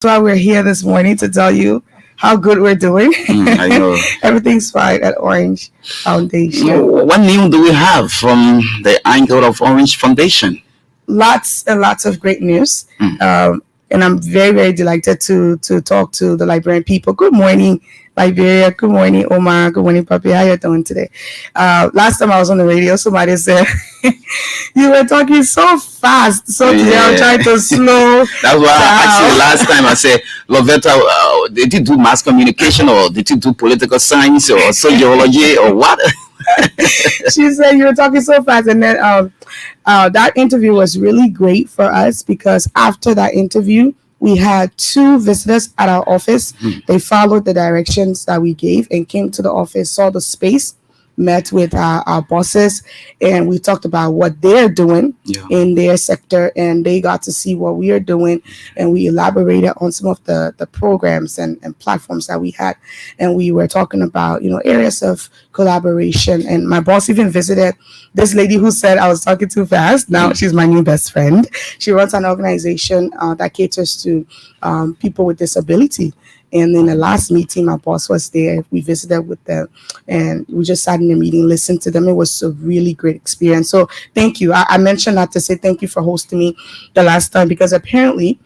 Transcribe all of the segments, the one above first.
why we're here this morning to tell you how good we're doing. I know. Everything's fine at Orange Foundation. What new do we have from the angle of Orange Foundation? Lots and lots of great news. Mm. And I'm very, very delighted to talk to the Liberian people. Good morning, Liberia. Good morning, Omar. Good morning, Papi. How you doing today? Last time I was on the radio, somebody said you were talking so fast. So today I'm trying to slow That's why down. actually last time I said, Lovetta, did you do mass communication or did you do political science or sociology or what? She said you were talking so fast, and then that interview was really great for us because after that interview we had two visitors at our office. They followed the directions that we gave and came to the office, saw the space, met with our bosses, and we talked about what they're doing in their sector, and they got to see what we are doing, and we elaborated on some of the programs and platforms that we had, and we were talking about areas of collaboration. And my boss even visited this lady who said I was talking too fast. Now she's my new best friend. She runs an organization that caters to people with disability. And in the last meeting, my boss was there. We visited with them and we just sat in the meeting, listened to them. It was a really great experience. So thank you. I mentioned that to say thank you for hosting me the last time, because apparently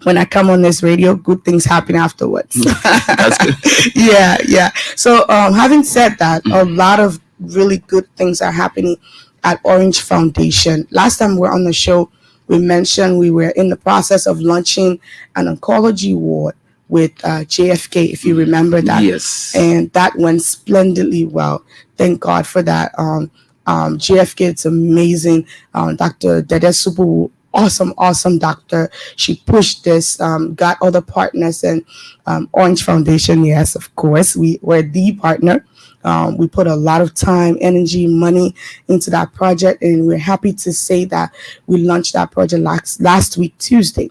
when I come on this radio, good things happen afterwards. That's good. Yeah. So having said that, a lot of really good things are happening at Orange Foundation. Last time we were on the show, we mentioned we were in the process of launching an oncology ward with JFK, if you remember that. Yes. And that went splendidly well. Thank God for that. JFK, it's amazing. Dr. Dede Supu, awesome doctor. She pushed this, got other partners, and Orange Foundation, yes, of course, we were the partner. We put a lot of time, energy, money into that project, and we're happy to say that we launched that project last week, Tuesday.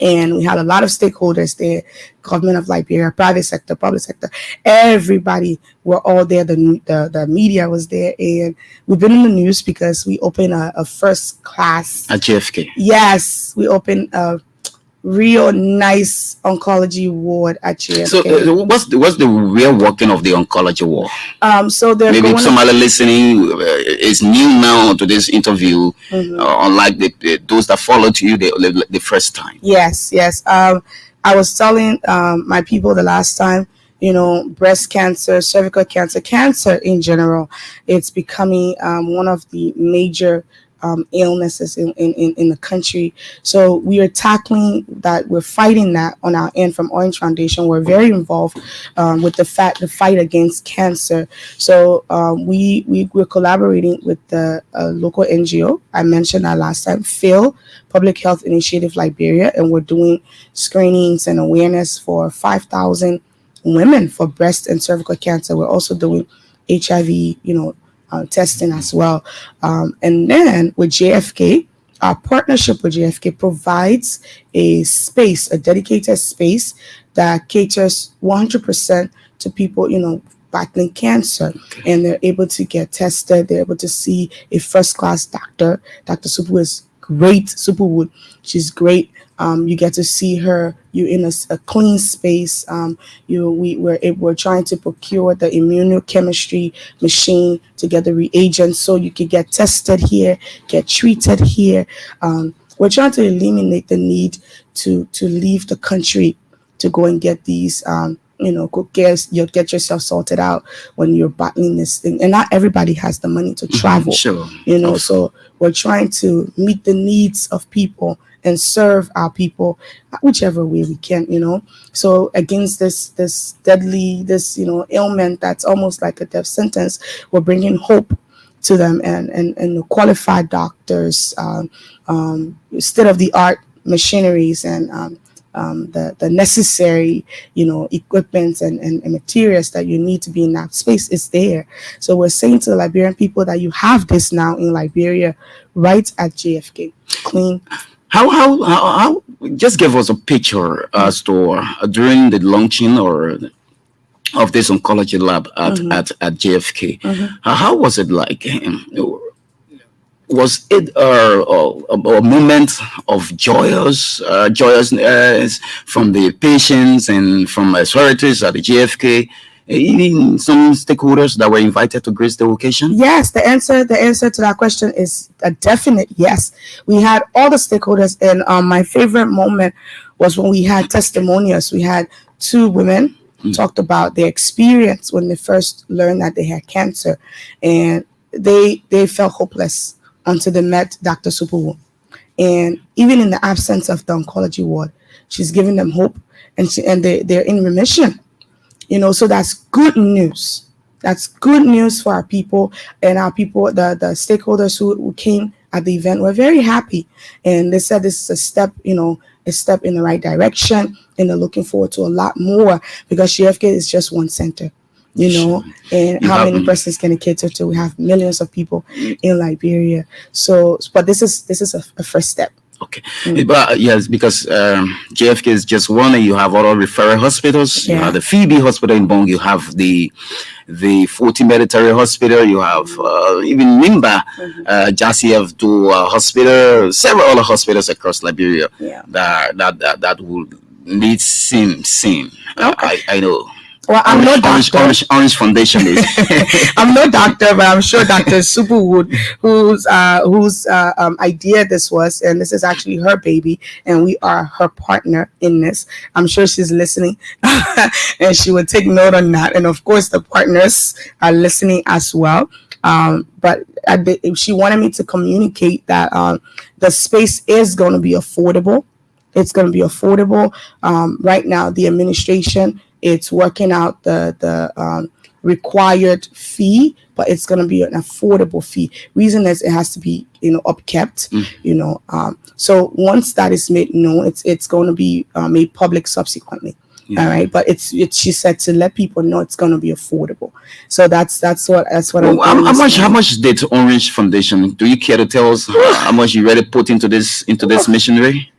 And we had a lot of stakeholders there, government of Liberia, private sector, public sector, everybody were all there. The media was there, and we've been in the news because we opened a first class At JFK. Yes, we opened a real nice oncology ward at JFK. So what's the real working of the oncology ward? So they're Maybe going somebody listening is new now to this interview, unlike those that followed you the first time. Yes. I was telling my people the last time, breast cancer, cervical cancer in general, it's becoming one of the major illnesses in the country. So we are tackling that. We're fighting that on our end from Orange Foundation. We're very involved with the fight against cancer. So we're collaborating with the local NGO. I mentioned that last time, PHIL, Public Health Initiative Liberia, and we're doing screenings and awareness for 5,000 women for breast and cervical cancer. We're also doing HIV, testing as well. And then with JFK, our partnership with JFK provides a dedicated space that caters 100% to people, battling cancer. Okay. And they're able to get tested. They're able to see a first-class doctor. Dr. Supu is great. Superwood, she's great. You get to see her. You're in a clean space. We're trying to procure the immunochemistry machine to get the reagents so you can get tested here, get treated here. We're trying to eliminate the need to leave the country to go and get these. You'll get yourself sorted out when you're battling this thing, and not everybody has the money to travel. Sure. So we're trying to meet the needs of people and serve our people whichever way we can. So against this deadly ailment that's almost like a death sentence, we're bringing hope to them and qualified doctors, state of the art machineries, and the necessary equipment and materials that you need to be in that space is there. So we're saying to the Liberian people that you have this now in Liberia, right at JFK. Clean. How just give us a picture as to during the launching of this oncology lab at JFK. How was it like? Was it a moment of joyousness from the patients and from authorities at the JFK, even some stakeholders that were invited to grace the occasion? Yes, the answer to that question is a definite yes. We had all the stakeholders, and my favorite moment was when we had testimonials. We had two women Mm. talked about their experience when they first learned that they had cancer, and they felt hopeless until they met Dr. Superwood. And even in the absence of the oncology ward, she's giving them hope, and they're in remission. So that's good news. That's good news for our people, and our people, the stakeholders who came at the event were very happy, and they said this is a step, a step in the right direction, and they're looking forward to a lot more, because JFK is just one center, and You how have many persons can it cater to? We have millions of people in Liberia. So, but this is a first step. Okay, but yes, because JFK is just one, and you have other referral hospitals. You Yeah. have the Phoebe Hospital in Bong. You have the 40 Military Hospital. You have even Nimba, Jassy Abdul Hospital, several other hospitals across Liberia Yeah. that will need seen. Okay. I know. Well, I'm no doctor. Orange Foundation is. I'm no doctor, but I'm sure Dr. Superwood, whose idea this was, and this is actually her baby, and we are her partner in this. I'm sure she's listening, and she would take note on that. And of course, the partners are listening as well. But she wanted me to communicate that the space is going to be affordable. It's going to be affordable. Right now, the administration, it's working out the required fee, but it's going to be an affordable fee. Reason is it has to be upkept. So once that is made known, it's going to be made public subsequently. Yeah. All right, but it's she said to let people know it's going to be affordable. So that's what Well, I'm how much did Orange Foundation? Do you care to tell us how much you really put into this missionary?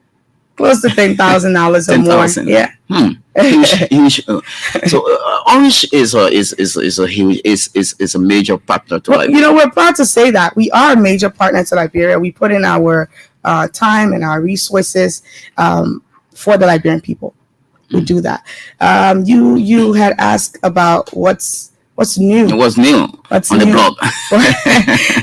close to $10,000 or Ten more. thousand. Yeah. Huge. So Orange is a huge is a major partner to Well, Liberia. we're proud to say that we are a major partner to Liberia. We put in our time and our resources for the Liberian people. We do that. You had asked about what's new. It was new What's on the new? blog.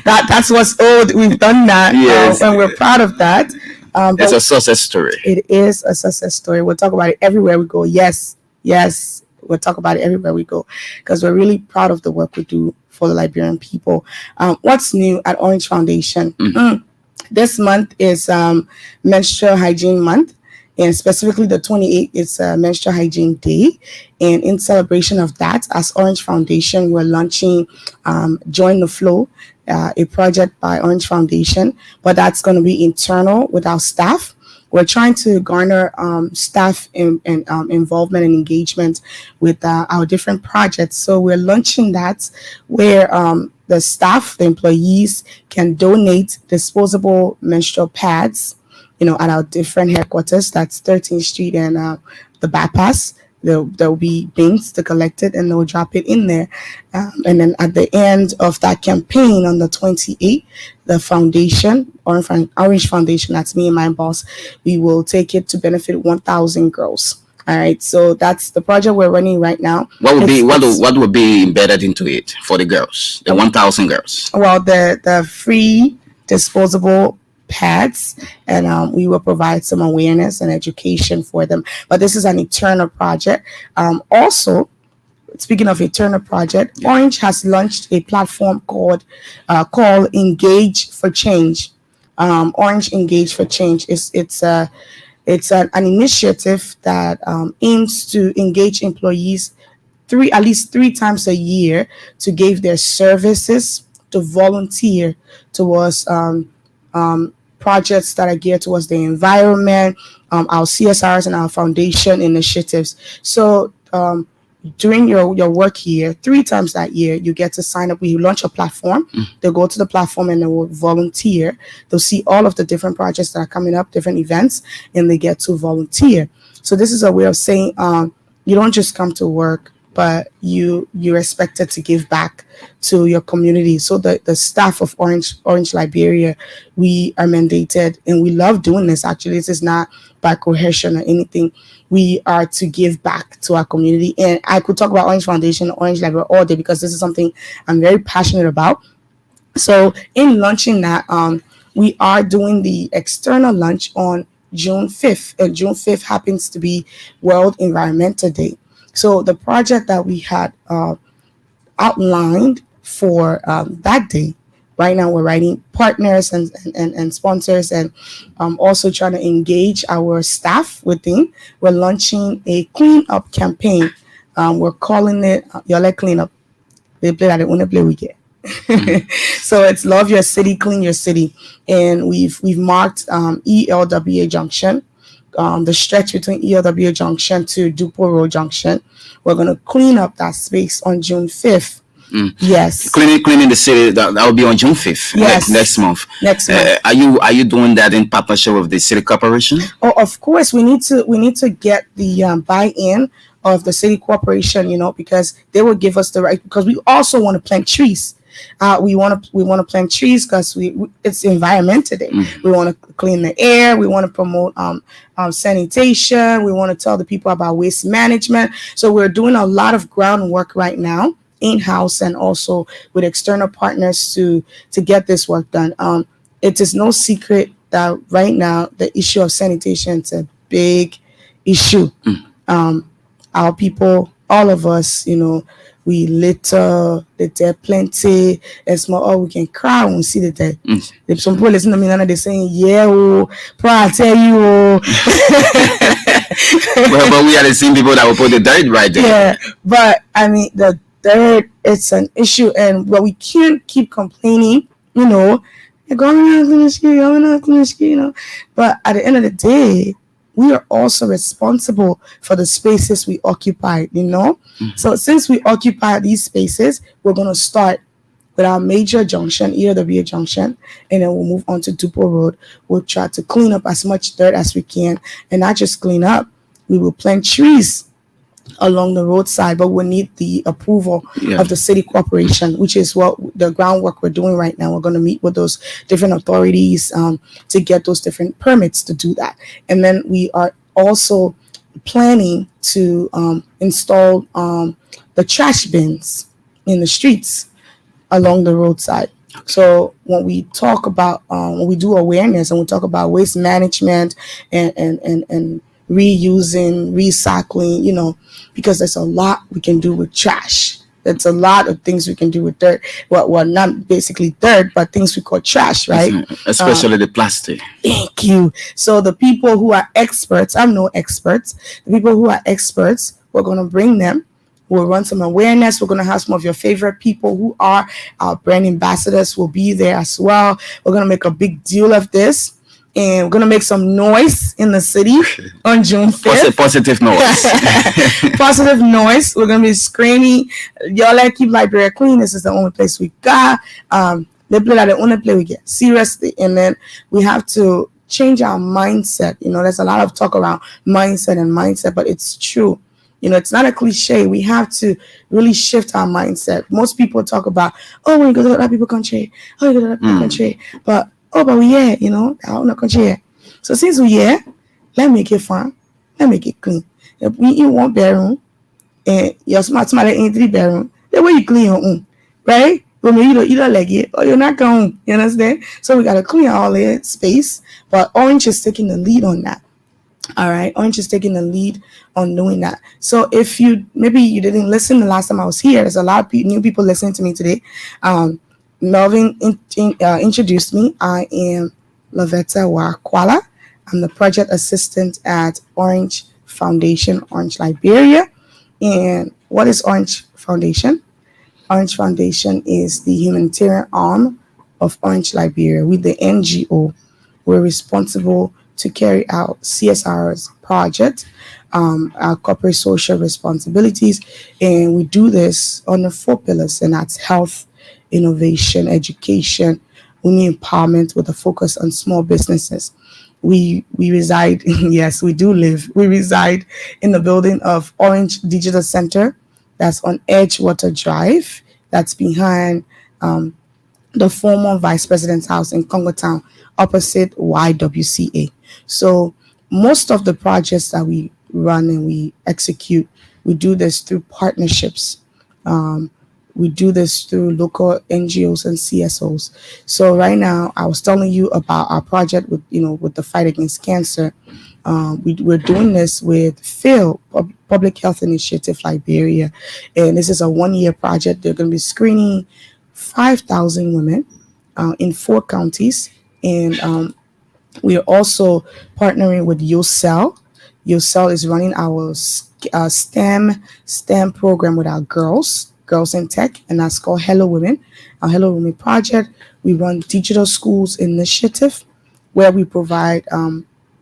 That's what's old. We've done that, Yes. and we're proud of that. It's But a success story. it is a success story. We'll talk about it everywhere we go. Yes, yes, we'll talk about it everywhere we go, because we're really proud of the work we do for the Liberian people. What's new at Orange Foundation? This month is Menstrual Hygiene Month, and specifically the 28th is Menstrual Hygiene Day. And in celebration of that, as Orange Foundation, we're launching Join the Flow, a project by Orange Foundation, but that's going to be internal with our staff. We're trying to garner staff and involvement and engagement with our different projects. So we're launching that, where the staff, the employees, can donate disposable menstrual pads, at our different headquarters. That's 13th Street and the bypass. There'll be bins to collect it, and they'll drop it in there. And then at the end of that campaign on the 28th, the foundation, Orange Foundation, that's me and my boss, we will take it to benefit 1,000 girls. All right, so that's the project we're running right now. What would be It's- what would be embedded into it for the girls, the 1,000 girls? Well, the free disposable pads, and we will provide some awareness and education for them. But this is an eternal project. Also, speaking of eternal project, Orange has launched a platform called Engage for Change. Orange Engage for Change is an initiative that aims to engage employees at least three times a year to give their services, to volunteer towards projects that are geared towards the environment, our CSRs and our foundation initiatives. So during your work here, three times that year, you get to sign up. We launch a platform. They'll go to the platform and they will volunteer. They'll see all of the different projects that are coming up, different events, and they get to volunteer. So this is a way of saying you don't just come to work but you're expected to give back to your community. So the staff of Orange Liberia, we are mandated, and we love doing this. Actually, this is not by coercion or anything. We are to give back to our community, and I could talk about Orange Foundation, Orange Liberia all day, because this is something I'm very passionate about. So in launching that, we are doing the external launch on June 5th, and June 5th happens to be World Environmental Day. So the project that we had outlined for that day, right now we're writing partners and sponsors, and also trying to engage our staff within. We're launching a cleanup campaign. We're calling it Yole Cleanup. They play that the only play we get. So it's love your city, clean your city, and we've marked ELWA Junction, the stretch between ELWA Junction to Dupo Road Junction. We're gonna clean up that space on June 5th. Yes, cleaning the city. That will be on June 5th. Yes. Next month. Next month. Are you doing that in partnership with the city corporation? Oh, of course, we need to get the buy-in of the city corporation, because they will give us the right. Because we also want to plant trees. We want to plant trees because it's Environment Day. We want to clean the air. We want to promote sanitation. We want to tell the people about waste management. So we're doing a lot of groundwork right now, in-house and also with external partners to get this work done. It is no secret that right now the issue of sanitation is a big issue. Our people, all of us, we litter plenty, and small. Oh, we can cry when we see the dead. If some people listen to me now, they're saying, "Yeah, oh, I tell you, oh." But we are the same people that will put the dirt right there. Yeah, but I mean, the dirt, it's an issue, but we can't keep complaining. You're going around clean the street, going around clean the street, But at the end of the day, we are also responsible for the spaces we occupy, So since we occupy these spaces, we're going to start with our major junction, ELWA Junction, and then we'll move on to Dupo Road. We'll try to clean up as much dirt as we can, and not just clean up. We will plant trees along the roadside, but we'll need the approval of the city corporation, which is what the groundwork we're doing right now. We're going to meet with those different authorities to get those different permits to do that. And then we are also planning to install the trash bins in the streets along the roadside. So when we talk about when we do awareness and we talk about waste management and reusing, recycling, because there's a lot we can do with trash. There's a lot of things we can do with dirt. Well, not basically dirt, but things we call trash, right? Especially the plastic. Thank you. So the people who are experts, I'm no experts. The people who are experts, we're going to bring them. We'll run some awareness. We're going to have some of your favorite people who are our brand ambassadors will be there as well. We're going to make a big deal of this. And we're going to make some noise in the city on June 5th. Positive noise. Positive noise. We're going to be screaming, y'all keep Liberia clean. This is the only place we got. They play like the only place we get. Seriously. And then we have to change our mindset. There's a lot of talk around mindset, but it's true. It's not a cliche. We have to really shift our mindset. Most people talk about, when you go to other people's country, but we here, our own country. So since we here, let's make it fun. Let's make it clean. If we in one bedroom and your smart in 3 bedroom, then where you clean your own, right? But maybe you don't like it or you're not going. You understand? So we gotta clean all the space. But Orange is taking the lead on that. All right, Orange is taking the lead on doing that. So if maybe you didn't listen the last time I was here, there's a lot of new people listening to me today. Melvin introduced me. I am Lovetta Qualah. I'm the project assistant at Orange Foundation, Orange Liberia. And what is Orange Foundation? Orange Foundation is the humanitarian arm of Orange Liberia. With the NGO, we're responsible to carry out CSR's project, our corporate social responsibilities. And we do this on the 4 pillars, and that's health, innovation, education, women empowerment with a focus on small businesses. We reside, yes, we do live. We reside in the building of Orange Digital Center, That's on Edgewater Drive. That's behind the former vice president's house in Congo Town, opposite YWCA. So most of the projects that we run and we execute, we do this through partnerships. Um, we do this through local NGOs and CSOs. So right now, I was telling you about our project with with the fight against cancer. We're doing this with Phil Public Health Initiative Liberia, and this is a 1 year project. They're going to be screening 5,000 women in 4 counties, and we are also partnering with Yosel. Yosel is running our STEM program with our girls in tech, and that's called Hello Women. Our Hello Women project. We run digital schools initiative, where we provide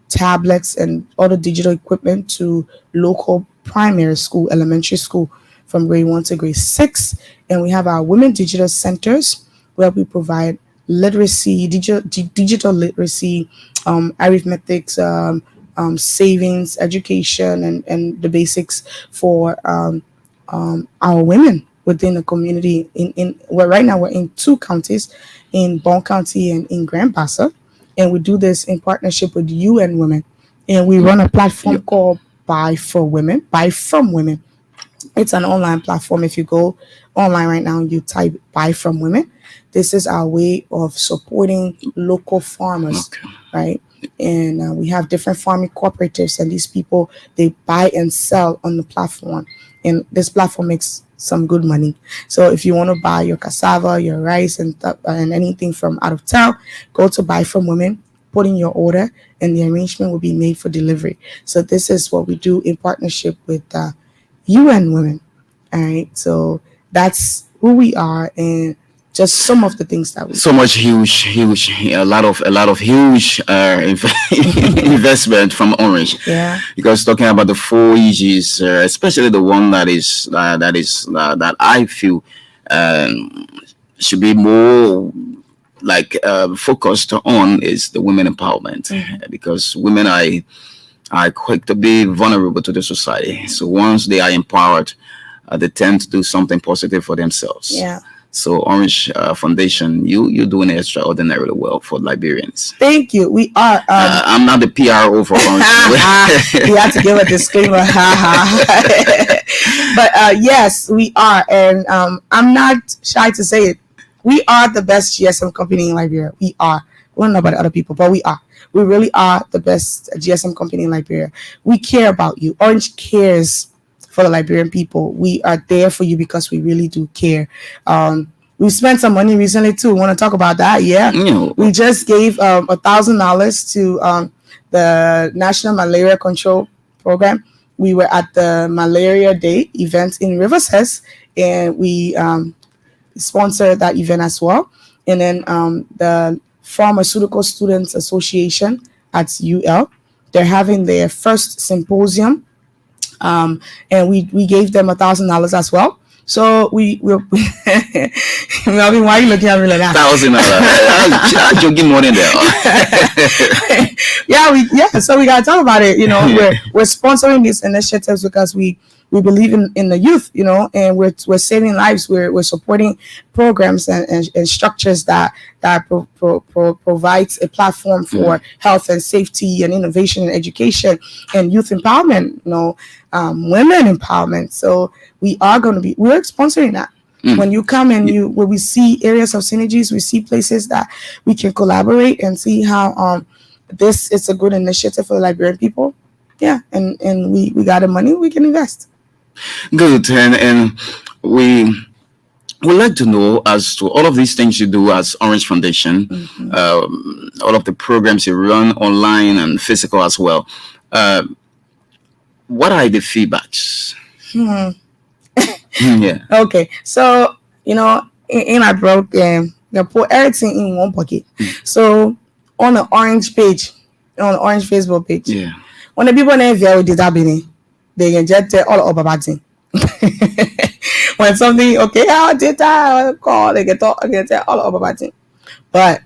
tablets and other digital equipment to local primary school, elementary school, from grade 1 to grade 6. And we have our women digital centers, where we provide literacy, digital literacy, arithmetics, savings, education, and the basics for our women within the community. Well, right now we're in 2 counties, in Bon County and in Grand Bassa, and we do this in partnership with UN Women, and we run a platform called Buy for Women, Buy from Women. It's an online platform. If you go online right now and you type Buy from Women, this is our way of supporting local farmers, Okay. right? And we have different farming cooperatives, and these people, they buy and sell on the platform, and this platform makes some good money. So if you want to buy your cassava, your rice, and anything from out of town, go to Buy from Women, put in your order, and the arrangement will be made for delivery. So this is what we do in partnership with UN Women. All right, so that's who we are, and just some of the things that we So much huge, a lot of huge investment from Orange. yeah. Because talking about the 4 EGs, especially the one that I feel um, should be more like focused on is the women empowerment. Because women are quick to be vulnerable to the society. So once they are empowered, they tend to do something positive for themselves. Yeah. So Orange Foundation, you're doing extraordinarily well for Liberians. Thank you. We are. I'm not the PRO for Orange. You have to give a disclaimer. But yes, we are, and I'm not shy to say it. We are the best GSM company in Liberia. We are. We don't know about other people, but we are. We really are the best GSM company in Liberia. We care about you. Orange cares for the Liberian people. We are there for you because we really do care. We spent some money recently too. Want to talk about that? Yeah. We just gave $1,000 to the National Malaria Control Program. We were at the Malaria Day event in Riverside, and we sponsored that event as well. And then the Pharmaceutical Students Association at UL, they're having their first symposium, and we gave them $1,000 as well. So Melvin, why are you looking at me like that? $1,000. I'm joking more than that. Yeah. So we gotta talk about it. We're sponsoring these initiatives because we believe in the youth. And we're saving lives. We're supporting programs and structures that provides a platform for health and safety and innovation and education and youth empowerment. Women empowerment. So we're sponsoring that. When you come and when we see areas of synergies, we see places that we can collaborate and see how this is a good initiative for the Liberian people. Yeah, and we got the money, we can invest. Good, and we would like to know, as to all of these things you do as Orange Foundation, all of the programs you run online and physical as well. What are the feedbacks? Yeah. Okay, so in I broke they put everything in one pocket. So on the Orange page, on the Orange Facebook page, Yeah. when the people name via data bini, they can just tell all about it. When something our data call, they can tell all about it. But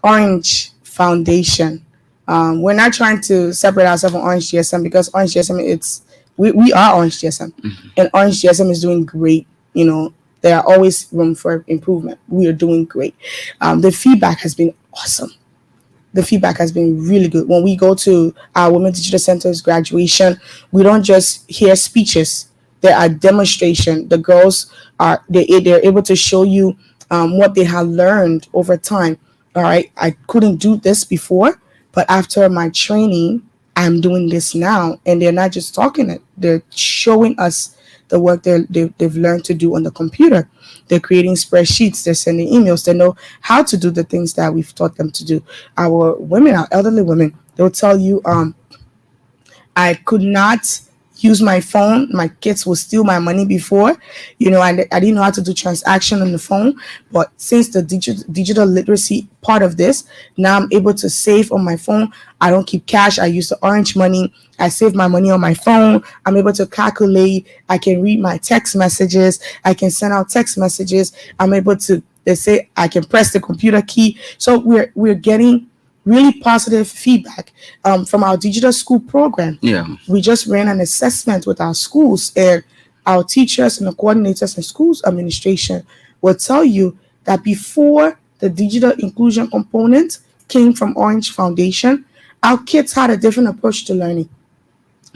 Orange Foundation, we're not trying to separate ourselves from Orange GSM, because Orange GSM, We are Orange GSM, and Orange GSM is doing great. There are always room for improvement. We are doing great. The feedback has been awesome. The feedback has been really good. When we go to our Women Digital Center's graduation, we don't just hear speeches. There are demonstration. The girls they're able to show you what they have learned over time. All right, I couldn't do this before, but after my training, I'm doing this now. And they're not just talking it; they're showing us the work they've learned to do on the computer. They're creating spreadsheets. They're sending emails. They know how to do the things that we've taught them to do. Our women, our elderly women, they'll tell you, I could not use my phone. My kids will steal my money before. I didn't know how to do transaction on the phone. But since the digital literacy part of this, now I'm able to save on my phone. I don't keep cash. I use the orange money. I save my money on my phone. I'm able to calculate. I can read my text messages. I can send out text messages. I'm able to, they say I can press the computer key. So we're getting really positive feedback from our digital school program. Yeah. We just ran an assessment with our schools, and our teachers and the coordinators and schools administration will tell you that before the digital inclusion component came from Orange Foundation, our kids had a different approach to learning.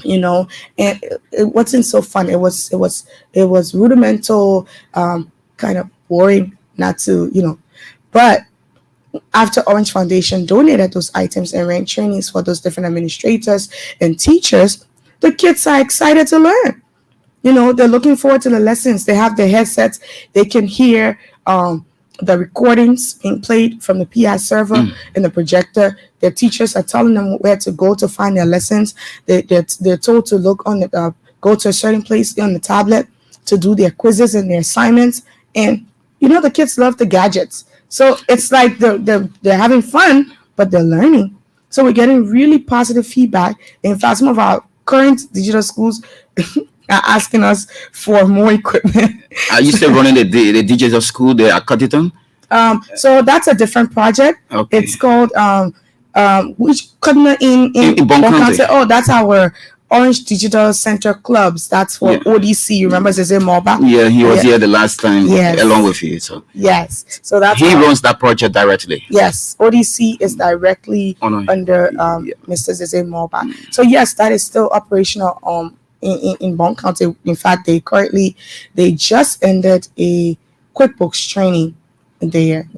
And it wasn't so fun. It was rudimental, kind of boring, not to, but after Orange Foundation donated those items and ran trainings for those different administrators and teachers, the kids are excited to learn. They're looking forward to the lessons. They have their headsets. They can hear the recordings being played from the PI server and the projector. Their teachers are telling them where to go to find their lessons. They're told to look on go to a certain place on the tablet to do their quizzes and their assignments. And the kids love the gadgets. So it's like they're having fun, but they're learning. So we're getting really positive feedback. In fact, some of our current digital schools are asking us for more equipment. Are you still running the digital school there at Cottington? So that's a different project. Okay. It's called which in Bon County. Oh, that's our Orange Digital Center Clubs. That's for ODC. You remember Zeze Moba? Yeah, he was here the last time along with you. So yes, so that's he runs that project directly. Yes, ODC is directly under Mr. Zeze Moba. So yes, that is still operational in Bon County. In fact, they just ended a QuickBooks training there.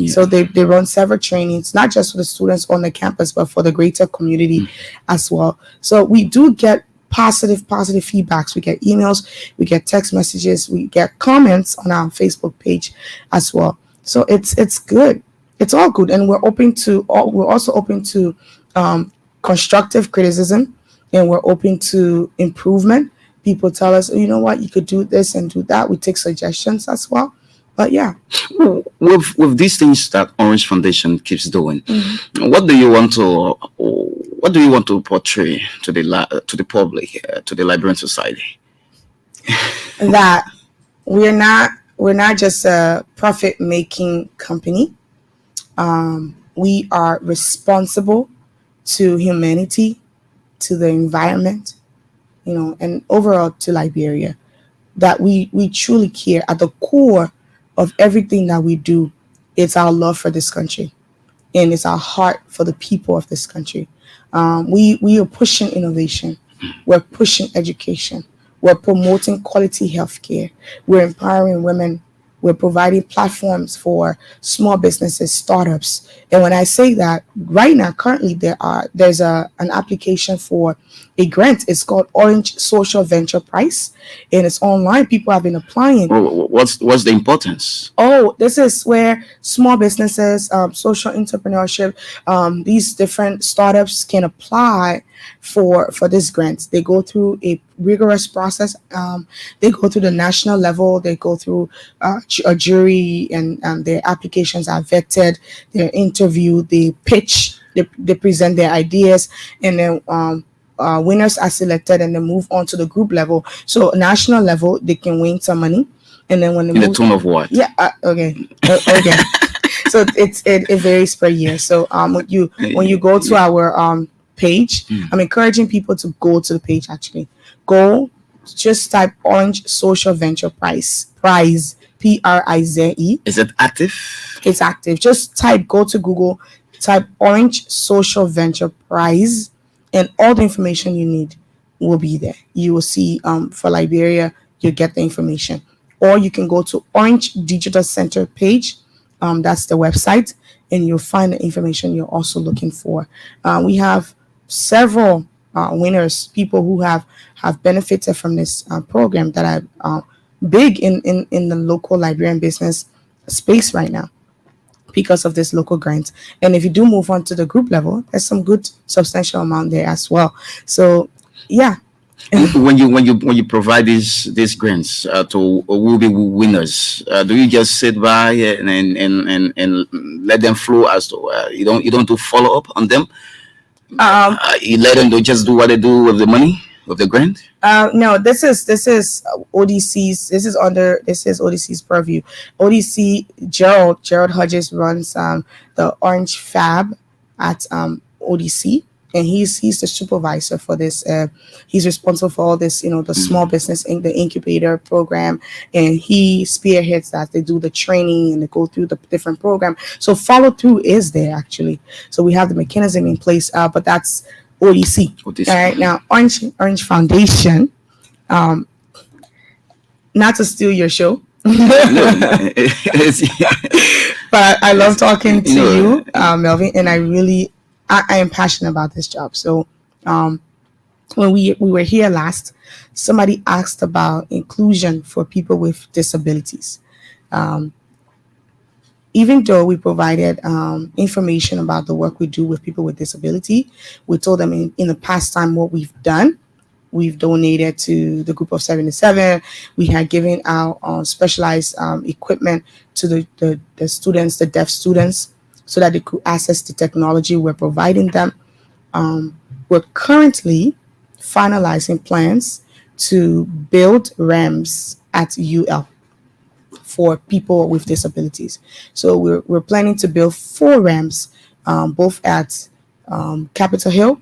So they run several trainings, not just for the students on the campus, but for the greater community as well. So we do get positive feedbacks. We get emails, we get text messages, we get comments on our Facebook page as well. So it's good. It's all good, and we're also open to constructive criticism, and we're open to improvement. People tell us, you know what, you could do this and do that. We take suggestions as well. But yeah, with these things that Orange Foundation keeps doing, what do you want to portray to the public, to the Liberian society? That we're not just a profit making company. We are responsible to humanity, to the environment, and overall to Liberia. That we truly care. At the core of everything that we do, it's our love for this country, and it's our heart for the people of this country. We are pushing innovation. We're pushing education. We're promoting quality healthcare. We're empowering women. We're providing platforms for small businesses, startups. And when I say that, right now, currently, there's an application for a grant. It's called Orange Social Venture Prize, and it's online. People have been applying. What's the importance? Oh, this is where small businesses, social entrepreneurship, these different startups can apply for this grant. They go through a rigorous process. They go through the national level. They go through a jury, and their applications are vetted. They're interviewed. They pitch. They present their ideas, and then winners are selected, and then move on to the group level. So national level, they can win some money, and then when they in the tune of what? Yeah. Okay. Okay. So it varies per year. So when you go to our page, I'm encouraging people to go to the page. Actually, Go, just type Orange Social Venture Prize, Prize. Is it active? It's active. Just type, go to Google, type Orange Social Venture Prize, and all the information you need will be there. You will see for Liberia, you get the information. Or you can go to Orange Digital Center page. That's the website, and you'll find the information you're also looking for. We have several winners, people who have benefited from this program that are big in the local Liberian business space right now because of this local grant. And if you do move on to the group level, there's some good substantial amount there as well. So yeah. When you provide these grants to will be winners, do you just sit by and let them flow as to you don't do follow up on them? You let them just do what they do with the money of the grant. No, this is ODC's. This is ODC's purview. ODC Gerald Hodges runs the Orange Fab at ODC, and he's the supervisor for this. He's responsible for all this, the small business in the incubator program, and he spearheads that. They do the training and they go through the different program. So follow through is there actually. So we have the mechanism in place, but that's ODC. ODC. All right, now Orange Foundation. Not to steal your show, but I love talking to you, Melvin, and I am passionate about this job. So when we were here last, somebody asked about inclusion for people with disabilities. Even though we provided information about the work we do with people with disability, we told them in the past time what we've done. We've donated to the group of 77. We had given out specialized equipment to the students, the deaf students, so that they could access the technology we're providing them. We're currently finalizing plans to build ramps at UL for people with disabilities. So we're planning to build 4 ramps, both at Capitol Hill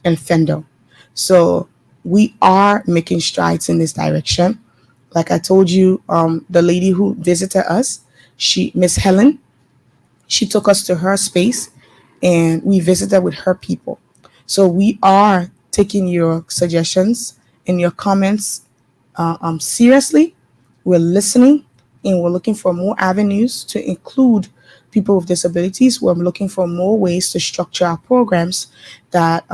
and Fendo. So we are making strides in this direction. Like I told you, the lady who visited us, Miss Helen, she took us to her space and we visited with her people. So we are taking your suggestions and your comments seriously. We're listening and we're looking for more avenues to include people with disabilities. We're looking for more ways to structure our programs that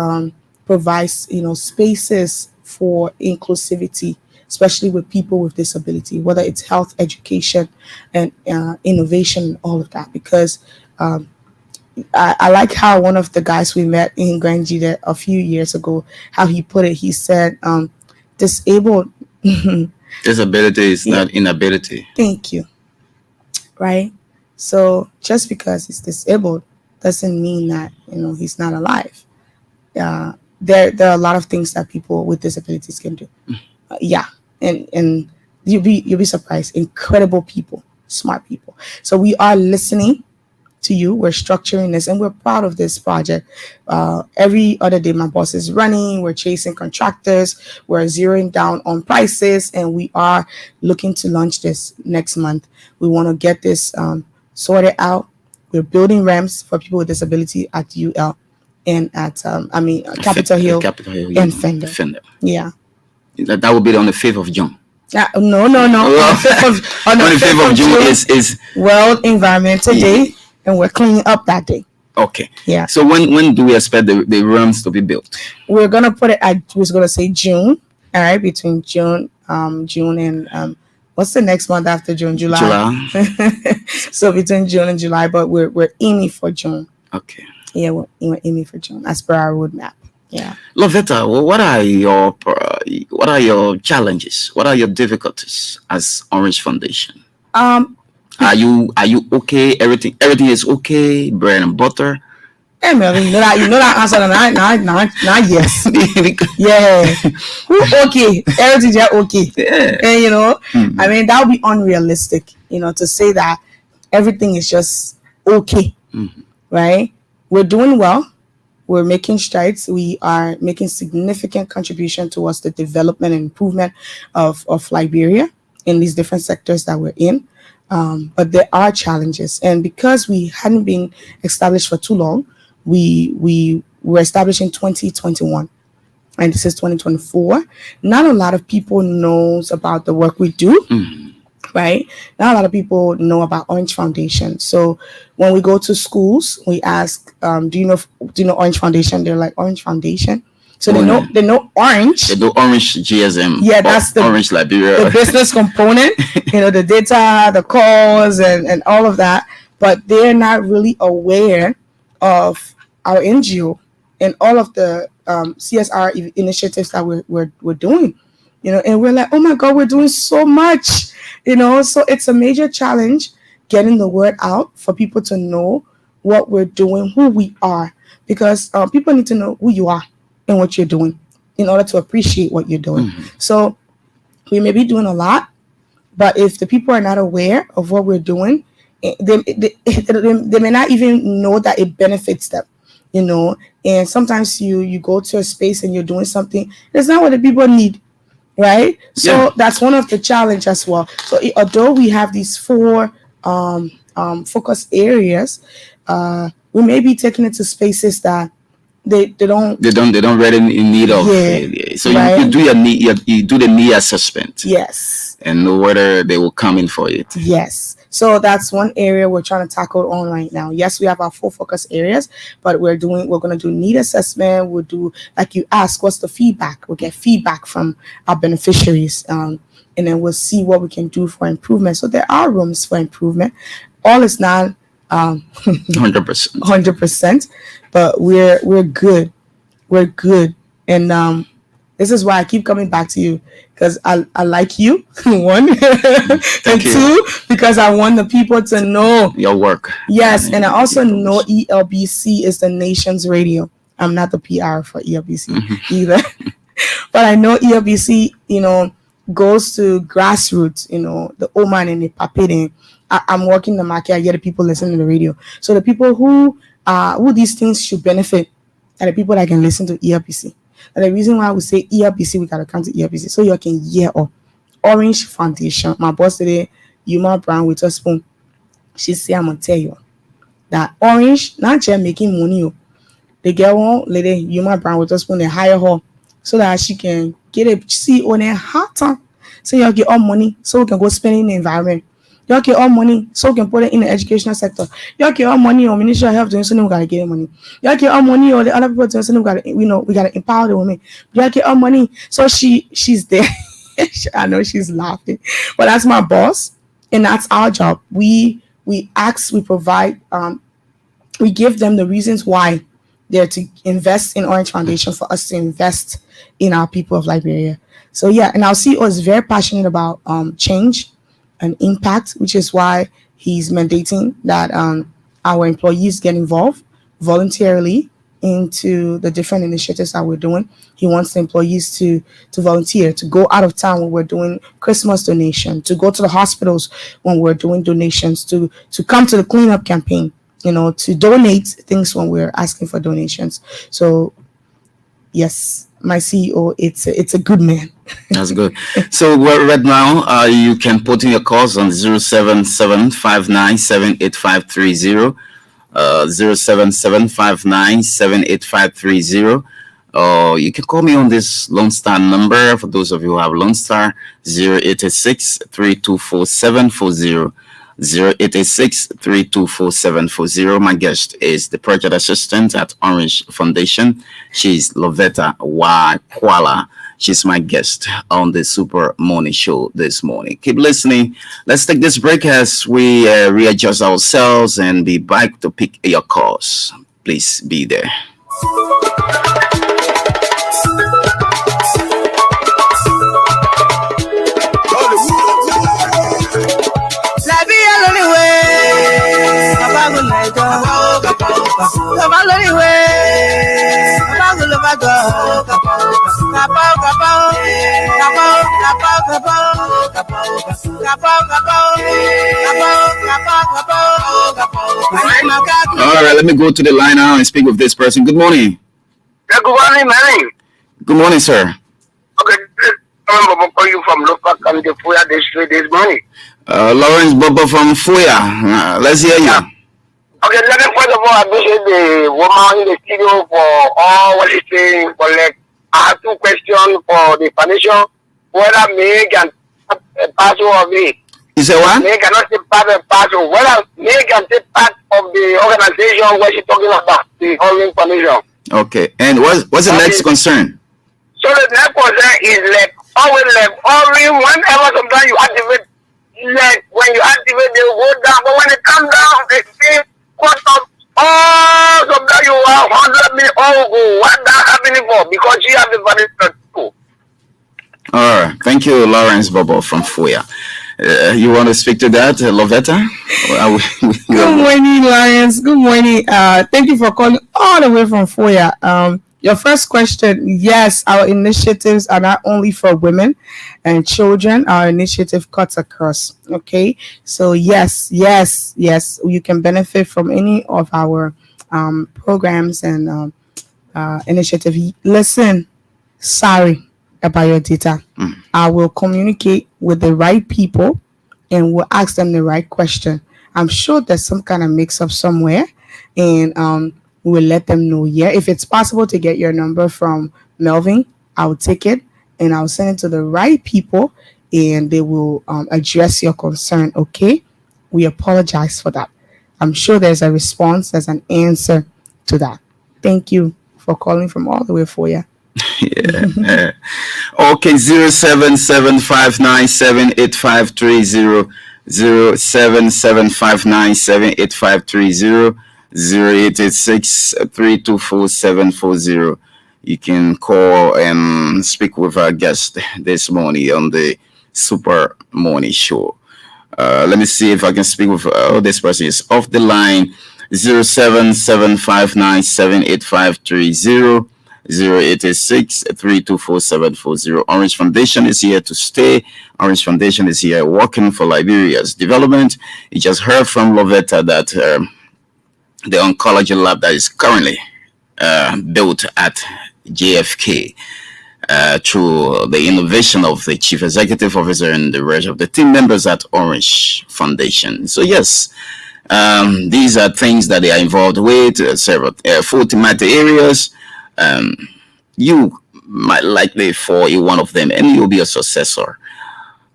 provides spaces for inclusivity, especially with people with disability, whether it's health, education, and innovation, all of that. Because I like how one of the guys we met in Granji a few years ago, how he put it. He said, disabled. Disability is not inability. Thank you. Right? So just because he's disabled doesn't mean that he's not alive. There are a lot of things that people with disabilities can do. Yeah, and you'll be surprised. Incredible people, smart people. So we are listening to you. We're structuring this, and we're proud of this project. Every other day, my boss is running. We're chasing contractors. We're zeroing down on prices, and we are looking to launch this next month. We want to get this sorted out. We're building ramps for people with disability at UL. And at Capitol Hill and Fender. Yeah. That will be on the 5th of June. No. On the 5th of June is World Environmental Day, and we're cleaning up that day. Okay. Yeah. So when do we expect the ramps to be built? We're gonna put it we're gonna say June. All right, between June and what's the next month after June? July. So between June and July, but we're aiming for June. Okay. Yeah, we're aiming for June as per our roadmap. Yeah. Lovetta, what are your challenges? What are your difficulties as Orange Foundation? Are you okay? Everything is okay. Bread and butter. Hey, Melvin, you know that answer. Not yes. Yeah. Okay. Everything's okay. Yeah. And I mean that would be unrealistic. To say that everything is just okay. Mm-hmm. Right? We're doing well. we're making strides. We are making significant contribution towards the development and improvement of Liberia in these different sectors that we're in. But there are challenges, and because we hadn't been established for too long, we were established in 2021, and this is 2024. Not a lot of people knows about the work we do, right? Not a lot of people know about Orange Foundation. So when we go to schools, we ask, do you know Orange Foundation? They're like, Orange Foundation. So they know Orange. They do Orange GSM. Yeah, that's the Orange Liberia. the business component, the data, the calls, and all of that. But they're not really aware of our NGO and all of the CSR initiatives that we're doing. And we're like, oh my God, we're doing so much. So it's a major challenge getting the word out for people to know what we're doing, who we are, because people need to know who you are and what you're doing in order to appreciate what you're doing. So we may be doing a lot, but if the people are not aware of what we're doing, they may not even know that it benefits them. And sometimes you go to a space and you're doing something that's not what the people need, right? So that's one of the challenge as well. So although we have these 4 focus areas, we may be taking it to spaces that they don't really in need of. So right? you do your need, you do the need assessment. Yes. And know whether they will come in for it. Yes. So that's one area we're trying to tackle on right now. Yes, we have our 4 focus areas, but we're going to do need assessment. We'll do, like you ask, what's the feedback? We'll get feedback from our beneficiaries, and then we'll see what we can do for improvement. So there are rooms for improvement. All is not 100%, but we're good. We're good, and this is why I keep coming back to you, because I like you, one, and 2, because I want the people to know your work. Yes, and I also know ELBC is the nation's radio. I'm not the PR for ELBC either, but I know ELBC, goes to grassroots, the Oman and the Papidin. I'm working the market. I get the people listening to the radio. So the people who these things should benefit are the people that can listen to ELBC. And the reason why we say ELBC, we gotta come to ELBC so you can hear Orange Foundation. My boss today, Yuma Brown with a spoon. She say, I'm gonna tell you that Orange not just making money. They get one lady, Yuma Brown with a spoon, they hire her so that she can get a seat on her hot time. So you get all money so we can go spend in the environment. You get all money so we can put it in the educational sector. You get all money on Ministry of Health doing something, we gotta get money. You get all money on the other people doing something, we gotta empower the women. You get all money. So she's there. I know she's laughing. But that's my boss, and that's our job. We ask, we provide, we give them the reasons why they're to invest in Orange Foundation, for us to invest in our people of Liberia. So yeah, and our CEO is very passionate about change and impact, which is why he's mandating that our employees get involved voluntarily into the different initiatives that we're doing. He wants the employees to volunteer, to go out of town when we're doing Christmas donation, to go to the hospitals when we're doing donations, to come to the cleanup campaign, to donate things when we're asking for donations. So yes, my CEO, it's a good man. That's good. So right now, you can put in your calls on 077-5978-530, 077-5978-530. You can call me on this Lone Star number. For those of you who have Lone Star, 0886-324740. 0886-324740. My guest is the project assistant at Orange Foundation. She's Lovetta Qualah. She's my guest on the Super Morning Show this morning. Keep listening. Let's take this break as we readjust ourselves and be back to pick your calls. Please be there. All right, let me go to the line now and speak with this person. Good morning. Yeah, good morning, Mary. Good morning, sir. Okay, I remember calling you from local community Fuya this morning. Lawrence Bobo from Fuya. Let's hear you. Yeah. Okay, let me first of all appreciate the woman in the studio for all what she's saying. But like, I have two questions for the foundation. Whether me can pass of it. You say what? Me cannot take part of parcel. Whether me can take part of the organization where she's talking about the Orange Foundation. Okay. And what's the next concern? So the next concern is like always like Orange. Whenever sometimes you activate, like when you activate, they will go down. But when they come down, they stay cut up. Oh, sometimes you have 100 million. Oh, what that happening for? Because she has the foundation too. All right. Thank you, Lawrence Bobo from Fuya. You want to speak to that, Lovetta? Good morning, Lawrence. Good morning. Thank you for calling all the way from Fuya. Your first question, yes, our initiatives are not only for women and children. Our initiative cuts across. Okay, so yes, you can benefit from any of our programs and initiative. Listen, sorry about your data. I will communicate with the right people and we'll ask them the right question. I'm sure there's some kind of mix up somewhere, and we'll let them know. Yeah, if it's possible to get your number from Melvin, I'll take it and I'll send it to the right people, and they will address your concern. Okay, we apologize for that. I'm sure there's a response, there's an answer to that. Thank you for calling from all the way for you. Yeah. Okay, 07759785300, 07759785300, 0886 You can call and speak with our guest this morning on the Super Morning Show. Let me see if I can speak with this person is off the line. 07759785300, 0886 Orange Foundation is here to stay. Orange Foundation is here working for Liberia's development. You just heard from Lovetta that the oncology lab that is currently built at JFK through the innovation of the chief executive officer and the rest of the team members at Orange Foundation. So yes, these are things that they are involved with, several full thematic areas. You might likely fall in one of them and you'll be a successor.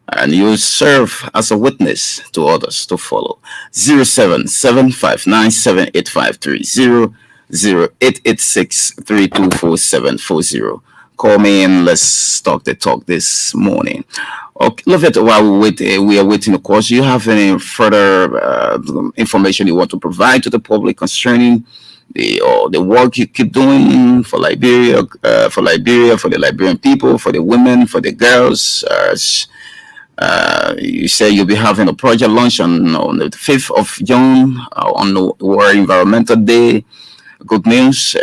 And you serve as a witness to others to follow. 07759785300, 0886 Call me and let's talk the talk this morning. Okay, Lovetta, while we are waiting, of course, you have any further information you want to provide to the public concerning the work you keep doing for Liberia, for the Liberian people, for the women, for the girls? You say you'll be having a project launch on the 5th of June on the World Environmental Day. Good news.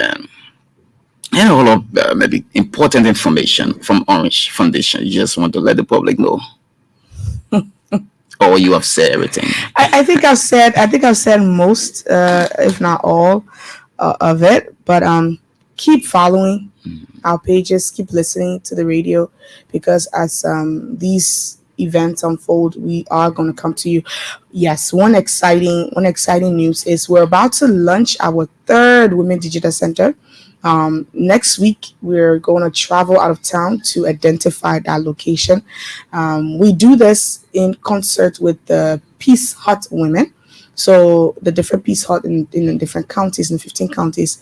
And all of maybe important information from Orange Foundation. You just want to let the public know. Or you have said everything. I think I've said most, if not all, of it. But keep following our pages, keep listening to the radio, because as these events unfold, we are going to come to you. Yes, one exciting news is we're about to launch our third Women Digital Center. Next week, we're going to travel out of town to identify that location. We do this in concert with the Peace Hut women. So the different Peace Hut in different counties, in 15 counties.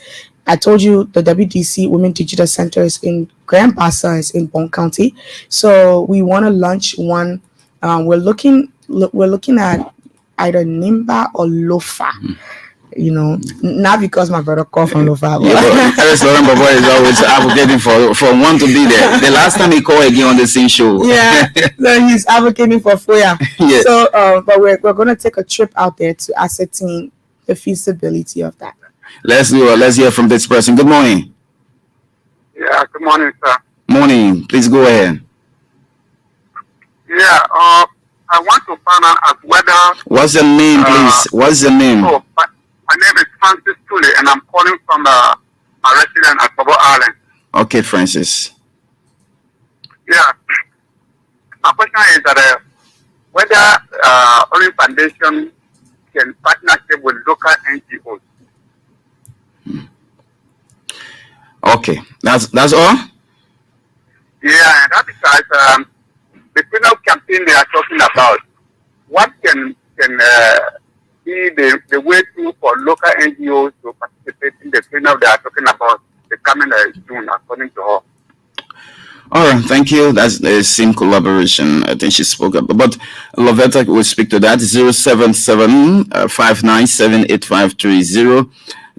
I told you the WDC Women Digital Center is in Grand Bassa, is in Bon County. So we want to launch one. We're looking at either Nimba or Lofa. You know, not because my brother called from Lofa. Ernest Lauren Bobo is always advocating for one to be there. The last time he called again on the same show. Yeah, so he's advocating for Fuya. Yes. So, but we're going to take a trip out there to ascertain the feasibility of that. Let's hear from this person. Good morning. Yeah, good morning, sir. Morning. Please go ahead. Yeah, I want to find out as whether. What's your name, please? What's your name? Oh, my name is Francis Tule, and I'm calling from a resident at Bobo Island. Okay, Francis. Yeah. My question is that whether Orange Foundation can partnership with local NGOs. Okay, that's all. Yeah, and that is the cleanup campaign they are talking about. What can be the way to for local NGOs to participate in the cleanup they are talking about the coming June, according to her? All right, thank you. That's the same collaboration. I think she spoke about. But Lovetta will speak to that. 077 597 8530.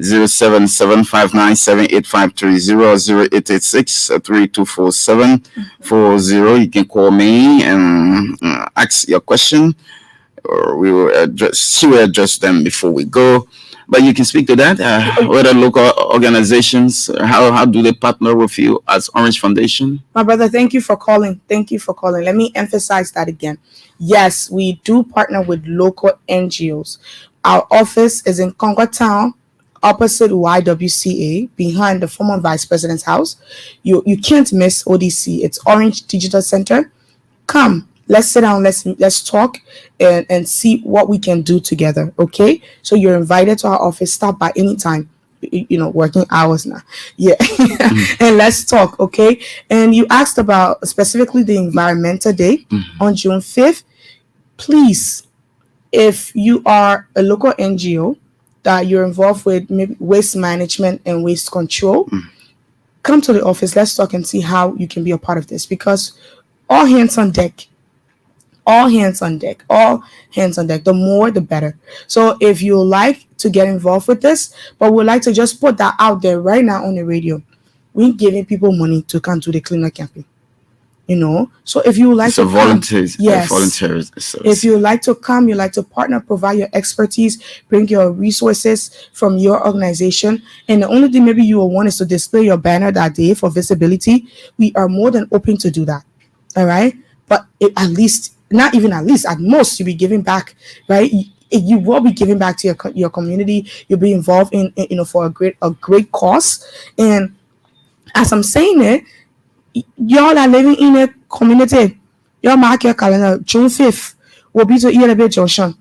077 597 8530 0886 3247 40. You can call me and ask your question, or we will address. She will address them before we go. But you can speak to that. Whether local organizations, how do they partner with you as Orange Foundation? My brother, thank you for calling. Thank you for calling. Let me emphasize that again. Yes, we do partner with local NGOs. Our office is in Congo Town, opposite YWCA, behind the former Vice President's house. You can't miss ODC. It's Orange Digital Center. Come. Let's sit down, let's talk and see what we can do together, okay? So you're invited to our office. Stop by anytime, working hours now. Yeah. And let's talk, okay? And you asked about specifically the Environmental Day on June 5th. Please, if you are a local NGO that you're involved with maybe waste management and waste control, come to the office. Let's talk and see how you can be a part of this, because all hands on deck. All hands on deck. All hands on deck. The more, the better. So if you like to get involved with this, but would like to just put that out there right now on the radio, we're giving people money to come to the cleanup campaign. So if you would like it's to a volunteer, yes, volunteer. If you like to come, you like to partner, provide your expertise, bring your resources from your organization, and the only thing maybe you will want is to display your banner that day for visibility, we are more than open to do that. All right, but at least, not even at least, at most, you'll be giving back, right? You will be giving back to your community. You'll be involved in for a great cause. And as I'm saying it, y'all are living in a community. Y'all mark your calendar. June 5th will be to Elebe Junction.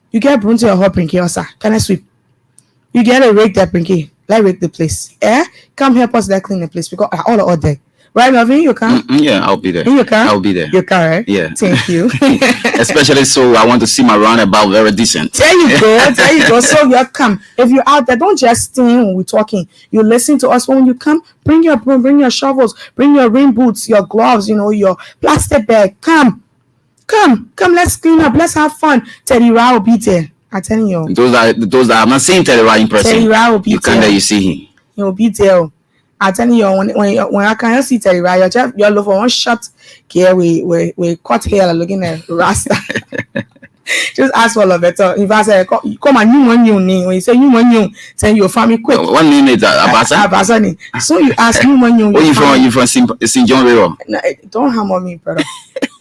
You get broom to your hot brinky, also. Can I sweep? You get a rake that brinky. Like rake the place. Come help us that clean the place, because all day. Right, Melvin? You can? Yeah, I'll be there. In your car? I'll be there. Your car, right? Yeah. Thank you. Especially so I want to see my roundabout very decent. There you go. So you come. If you're out there, don't just stay when we're talking. You listen to us when you come. Bring your broom, bring your shovels, bring your rain boots, your gloves, your plastic bag. Come. Let's clean up. Let's have fun. Teddy Ra will be there. I'm telling you. Those that I'm not seeing Teddy Ra in person. Teddy Ra will be there. You can't there, you see him. He will be there. I'm telling you, when I can't see Teddy Ra, you're looking for one shot here. We cut hair looking at Rasta. Just ask for Lovetta. If I say, come on, you want your name. When you say you want you, then you'll find me quick. What name is that? Abasa. So you ask you want you. Where you from? You from St. John River? No, don't hammer me, brother.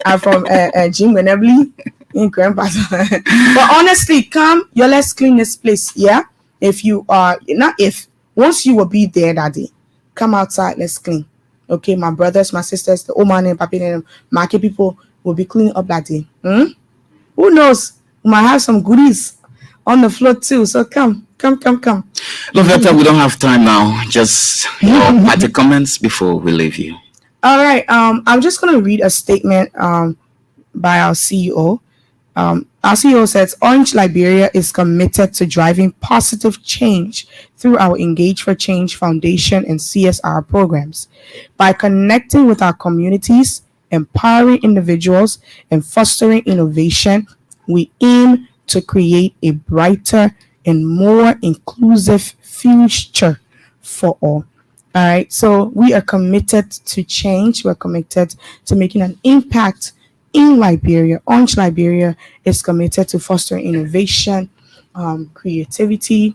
I'm from Jim Wenebly in Grandpa's. But honestly, come, let's clean this place. Yeah. If you are once you will be there that day, come outside, let's clean. Okay, my brothers, my sisters, the old man and papi and market people will be cleaning up that day. Who knows? We might have some goodies on the floor too. So come. Lovetta, we don't have time now. Just party comments before we leave you. All right. I'm just gonna read a statement by our CEO. Our CEO says Orange Liberia is committed to driving positive change through our Engage for Change Foundation and CSR programs. By connecting with our communities, empowering individuals, and fostering innovation, we aim to create a brighter and more inclusive future for all. All right. So we are committed to change. We're committed to making an impact in Liberia. Orange Liberia is committed to fostering innovation, creativity,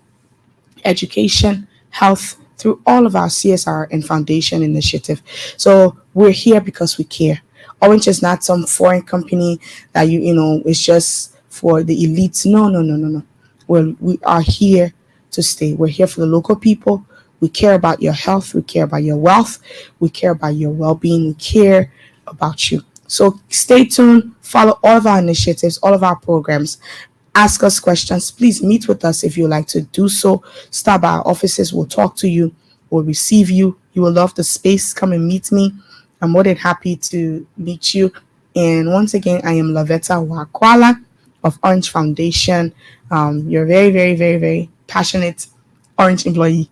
education, health through all of our CSR and foundation initiative. So we're here because we care. Orange is not some foreign company that it's just for the elites. No. Well, we are here to stay. We're here for the local people. We care about your health. We care about your wealth. We care about your well-being. We care about you. So stay tuned. Follow all of our initiatives, all of our programs. Ask us questions. Please meet with us if you like to do so. Stop by our offices. We'll talk to you. We'll receive you. You will love the space. Come and meet me. I'm more than happy to meet you. And once again, I am Lovetta Qualah of Orange Foundation. You're very, very, very, very passionate Orange employee.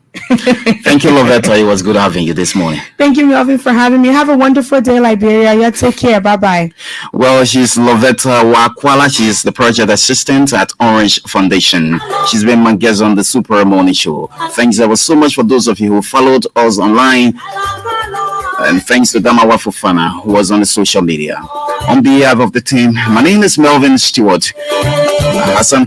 Thank you, Lovetta. It was good having you this morning. Thank you, Melvin, for having me. Have a wonderful day, Liberia. Yeah, take care. Bye-bye. Well, she's Lovetta Qualah. She's the project assistant at Orange Foundation. She's been my guest on the Super Morning Show. Thanks ever so much for those of you who followed us online. And thanks to Damawa Fofana, who was on the social media. On behalf of the team, my name is Melvin Stewart. Hassan